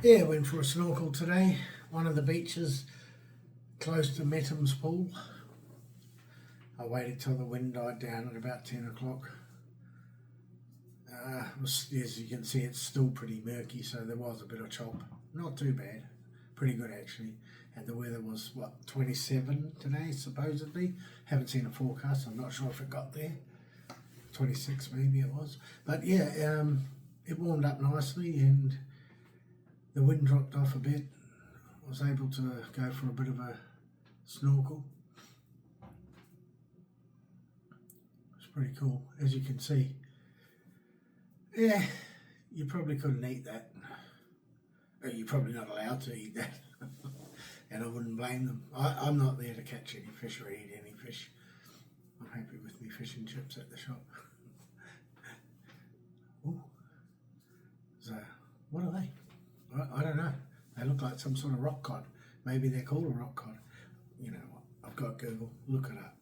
Yeah, went for a snorkel today. One of the beaches close to Mettams pool. I waited till the wind died down at about 10 o'clock. As you can see, it's still pretty murky, so there was a bit of chop. Not too bad, pretty good actually. And the weather was 27 today supposedly. Haven't seen a forecast. I'm not sure if it got there. 26 maybe it was. But yeah, it warmed up nicely and the wind dropped off a bit. I was able to go for a bit of a snorkel. It's pretty cool, as you can see. Yeah, you probably couldn't eat that. Or you're probably not allowed to eat that. And I wouldn't blame them. I'm not there to catch any fish or eat any fish. I'm happy with me fish and chips at the shop. Ooh. So, what are they? I don't know. They look like some sort of rock cod. Maybe they're called a rock cod. You know what? I've got Google. Look it up.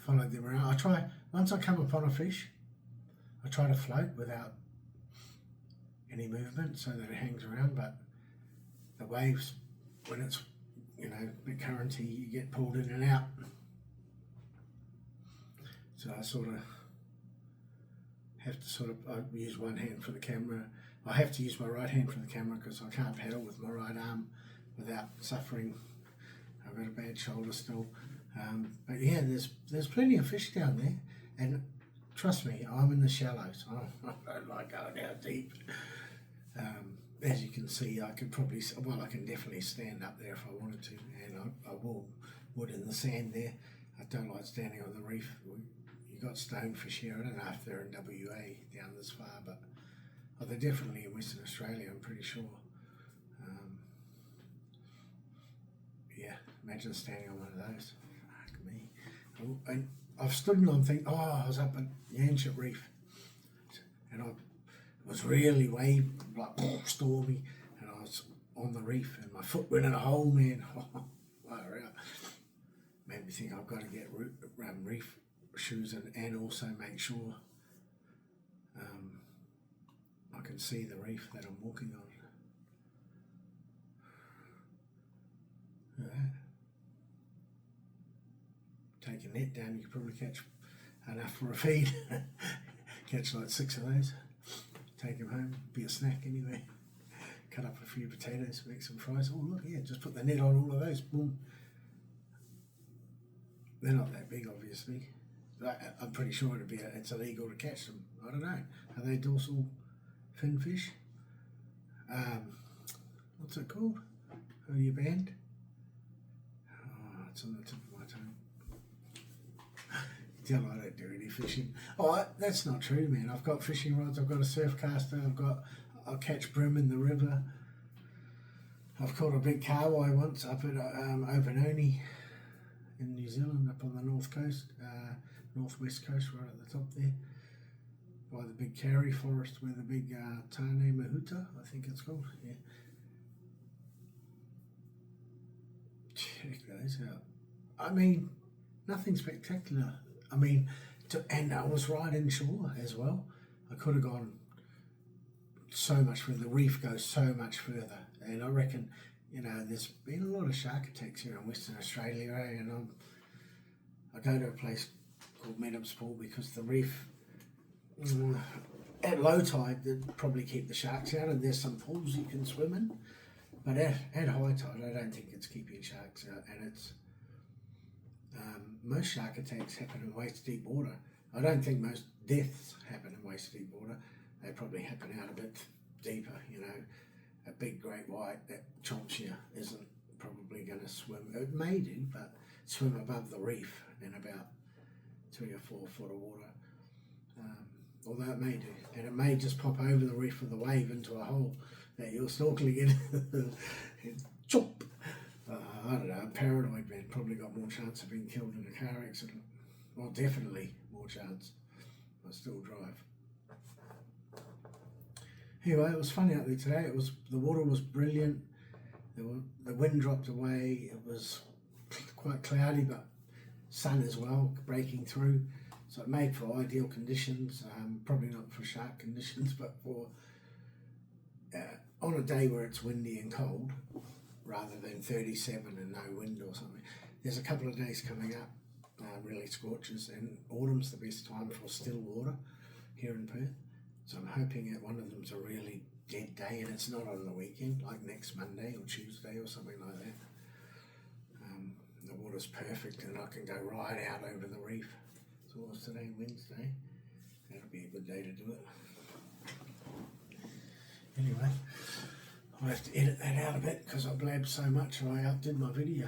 Followed them around. Once I come upon a fish, I try to float without any movement so that it hangs around, but the waves, when it's, a bit currenty, you get pulled in and out. So I sort of have to I use one hand for the camera. I have to use my right hand for the camera because I can't paddle with my right arm without suffering. I've got a bad shoulder still. But yeah, there's plenty of fish down there, and trust me, I'm in the shallows. I don't like going down deep. As you can see, I can definitely stand up there if I wanted to, and I would in the sand there. I don't like standing on the reef. You got stonefish here. I don't know if they're in WA down this far, but they're definitely in Western Australia, I'm pretty sure. Yeah, imagine standing on one of those. Fuck me. And I've stood and I'm thinking, I was up at Reef, and it was really stormy, and I was on the reef and my foot went in a hole, man. Made me think I've got to get reef shoes and also make sure I can see the reef that I'm walking on. Take a net down, you could probably catch enough for a feed. Catch like 6 of those. Take them home, be a snack anyway. Cut up a few potatoes, make some fries. Oh look, yeah, just put the net on all of those, boom. They're not that big, obviously. I'm pretty sure it's illegal to catch them. I don't know. Are they dorsal fin fish? What's it called? Are you banned? Oh, it's on the tip of my tongue. Tell I don't do any fishing. Oh, that's not true, man. I've got fishing rods. I've got a surf caster. I'll catch brim in the river. I've caught a big carwai once up at Openoni in New Zealand, up on the north coast, northwest coast, right at the top there, by the big Kauri forest where the big Tane Mahuta, I think it's called. Yeah. Check those out. I mean, nothing spectacular. I mean, and I was right inshore as well. I could have gone so much further. The reef goes so much further, and I reckon, there's been a lot of shark attacks here in Western Australia, and I go to a place called Mettams pool because the reef, at low tide, they'd probably keep the sharks out, and there's some pools you can swim in, but at high tide, I don't think it's keeping sharks out, and it's most shark attacks happen in waist deep water. I don't think most deaths happen in waist deep water. They probably happen out a bit deeper, A big great white that chomps you isn't probably going to swim. It may do, but swim above the reef in about 3 or 4 foot of water. Although it may do. And it may just pop over the reef with a wave into a hole that you're snorkeling in. Chomp! I don't know, a paranoid man probably got more chance of being killed in a car accident. Well, definitely more chance. I still drive. Anyway, it was funny out there today. The water was brilliant. The wind dropped away. It was quite cloudy, but sun as well breaking through. So it made for ideal conditions. Probably not for shark conditions, but for a day where it's windy and cold, rather than 37 and no wind or something. There's a couple of days coming up, really scorches, and autumn's the best time for still water here in Perth. So I'm hoping that one of them's a really dead day, and it's not on the weekend, like next Monday or Tuesday or something like that. The water's perfect, and I can go right out over the reef. So what's today, Wednesday? That'll be a good day to do it. Anyway, I have to edit that out a bit because I blabbed so much I outdid my video.